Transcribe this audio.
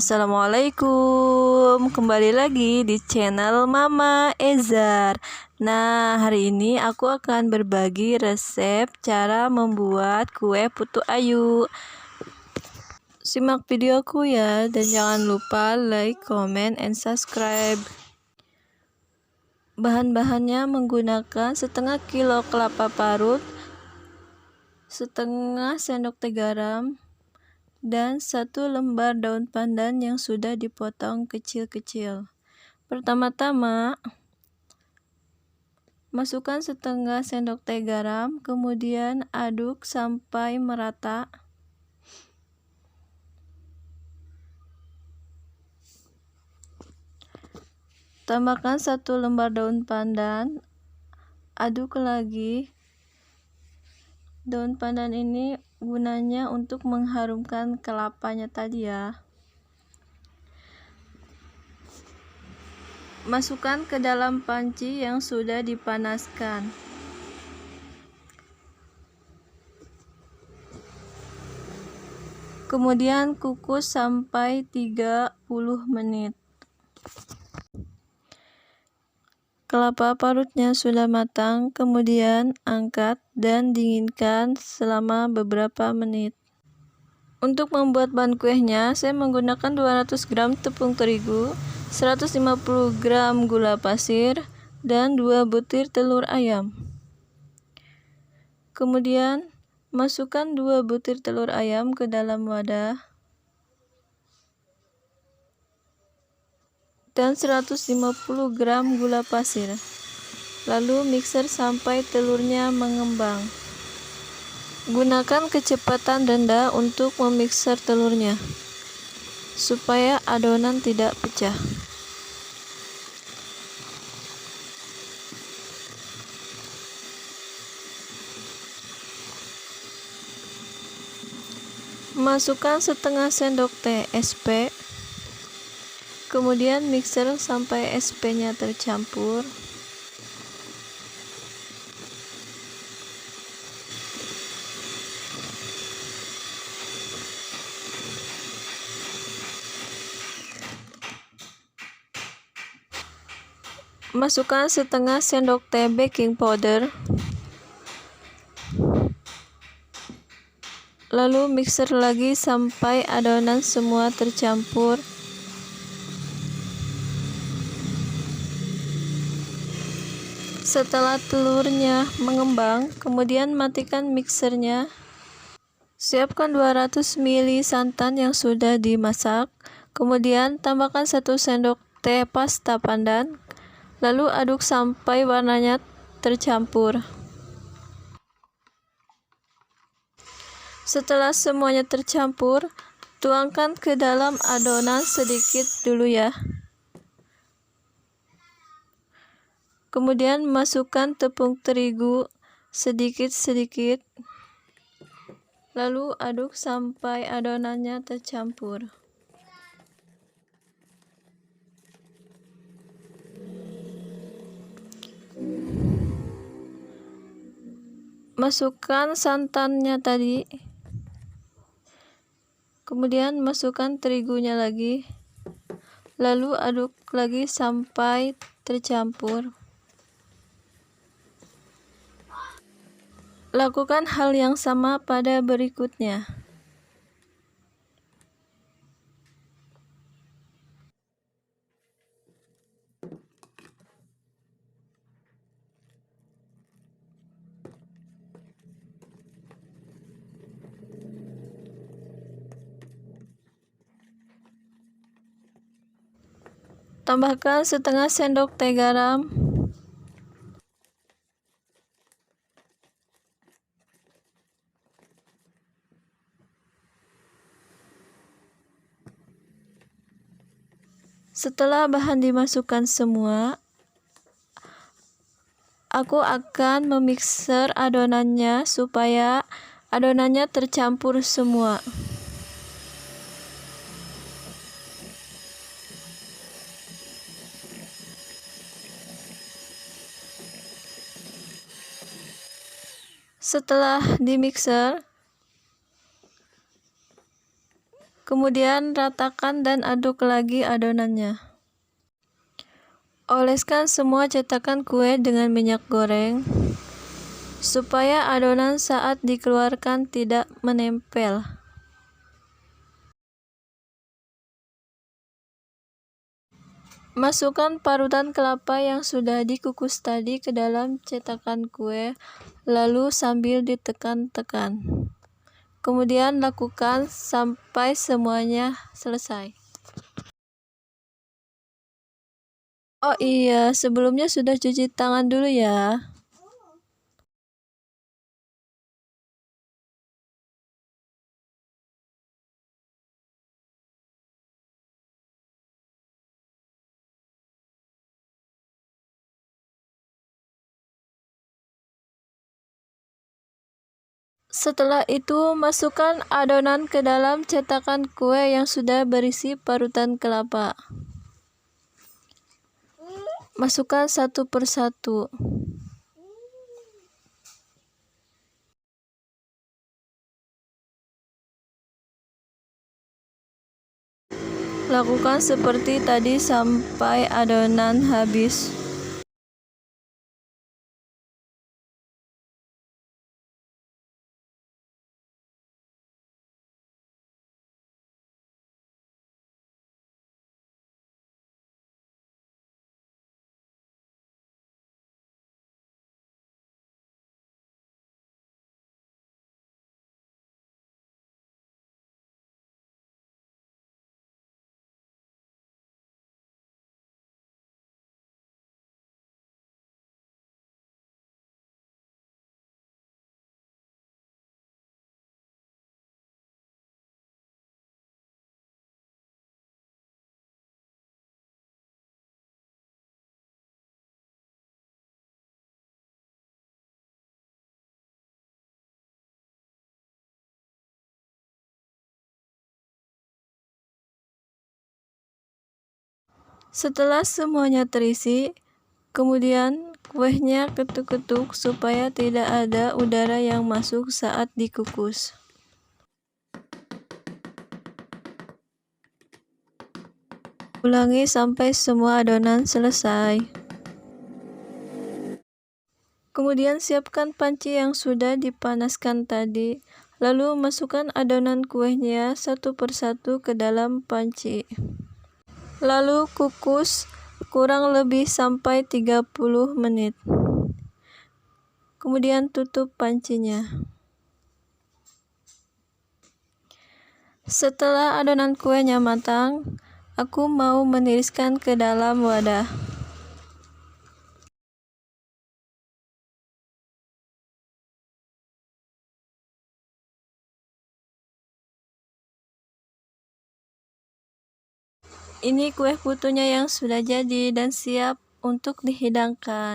Assalamualaikum, kembali lagi di channel Mama Ezar. Nah, hari ini aku akan berbagi resep cara membuat kue putu ayu. Simak videoku ya, dan jangan lupa like, comment, and subscribe. Bahan-bahannya menggunakan setengah kilo kelapa parut, setengah sendok teh garam, dan 1 lembar daun pandan yang sudah dipotong kecil-kecil. Pertama-tama, masukkan setengah sendok teh garam, kemudian aduk sampai merata. Tambahkan 1 lembar daun pandan, aduk lagi. Daun pandan ini gunanya untuk mengharumkan kelapanya tadi ya. Masukkan ke dalam panci yang sudah dipanaskan. Kemudian kukus sampai 30 menit. Kelapa parutnya sudah matang, kemudian angkat dan dinginkan selama beberapa menit. Untuk membuat bahan kuehnya, saya menggunakan 200 gram tepung terigu, 150 gram gula pasir, dan 2 butir telur ayam. Kemudian, masukkan 2 butir telur ayam ke dalam wadah dan 150 gram gula pasir. Lalu mixer sampai telurnya mengembang. Gunakan kecepatan rendah untuk memixer telurnya, supaya adonan tidak pecah. Masukkan setengah sendok teh SP, kemudian mixer sampai SP-nya tercampur. Masukkan setengah sendok teh baking powder, lalu mixer lagi sampai adonan semua tercampur. Setelah telurnya mengembang, kemudian matikan mixernya. Siapkan 200 ml santan yang sudah dimasak, kemudian tambahkan 1 sendok teh pasta pandan, lalu aduk sampai warnanya tercampur. Setelah semuanya tercampur, tuangkan ke dalam adonan sedikit dulu ya. Kemudian masukkan tepung terigu sedikit-sedikit, lalu aduk sampai adonannya tercampur. Masukkan santannya tadi, kemudian masukkan terigunya lagi, lalu aduk lagi sampai tercampur. Lakukan hal yang sama pada berikutnya. Tambahkan setengah sendok teh garam, setelah bahan dimasukkan semua, aku akan memixer adonannya supaya adonannya tercampur semua. Setelah dimixer, Kemudian ratakan dan aduk lagi adonannya. Oleskan semua cetakan kue dengan minyak goreng supaya adonan saat dikeluarkan tidak menempel. Masukkan parutan kelapa yang sudah dikukus tadi ke dalam cetakan kue, lalu sambil ditekan-tekan. Kemudian lakukan sampai semuanya selesai. Oh iya, sebelumnya sudah cuci tangan dulu ya. Setelah itu, masukkan adonan ke dalam cetakan kue yang sudah berisi parutan kelapa. Masukkan satu persatu. Lakukan seperti tadi sampai adonan habis. Setelah semuanya terisi, kemudian kuehnya ketuk-ketuk supaya tidak ada udara yang masuk saat dikukus. Ulangi sampai semua adonan selesai. Kemudian siapkan panci yang sudah dipanaskan tadi, lalu masukkan adonan kuehnya satu persatu ke dalam panci. Lalu kukus kurang lebih sampai 30 menit. Kemudian tutup pancinya. Setelah adonan kuenya matang, aku mau meniriskan ke dalam wadah. Ini kue putunya yang sudah jadi dan siap untuk dihidangkan.